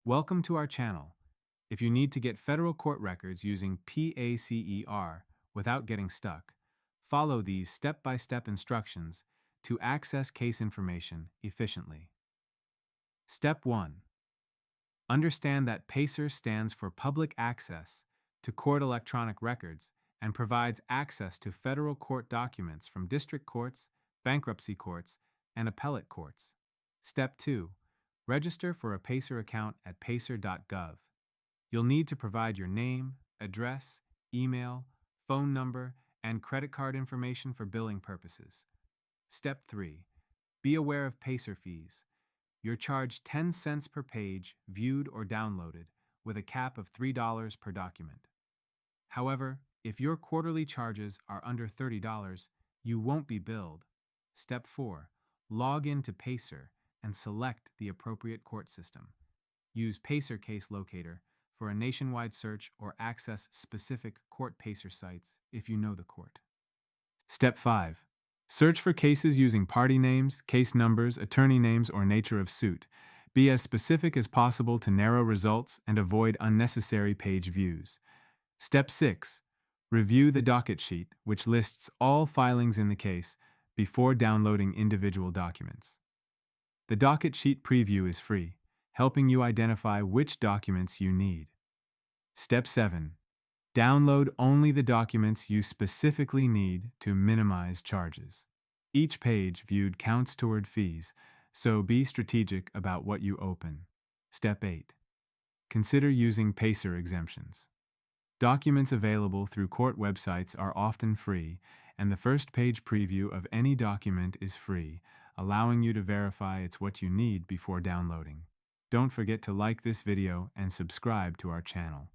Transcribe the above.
Welcome to our channel. If you need to get federal court records using PACER without getting stuck, follow these step-by-step instructions to access case information efficiently. Step 1. Understand that PACER stands for Public Access to Court Electronic Records and provides access to federal court documents from district courts, bankruptcy courts, and appellate courts. Step 2. Register for a PACER account at pacer.gov. You'll need to provide your name, address, email, phone number, and credit card information for billing purposes. Step 3. Be aware of PACER fees. You're charged 10 cents per page viewed or downloaded, with a cap of $3 per document. However, if your quarterly charges are under $30, you won't be billed. Step 4. Log in to PACER and select the appropriate court system. Use PACER Case Locator for a nationwide search or access specific court PACER sites if you know the court. Step 5. Search for cases using party names, case numbers, attorney names, or nature of suit. Be as specific as possible to narrow results and avoid unnecessary page views. Step 6. Review the docket sheet, which lists all filings in the case before downloading individual documents. The docket sheet preview is free, helping you identify which documents you need. Step 7. Download only the documents you specifically need to minimize charges. Each page viewed counts toward fees, so be strategic about what you open. Step 8. Consider using PACER exemptions. Documents available through court websites are often free, and the first page preview of any document is free, allowing you to verify it's what you need before downloading. Don't forget to like this video and subscribe to our channel.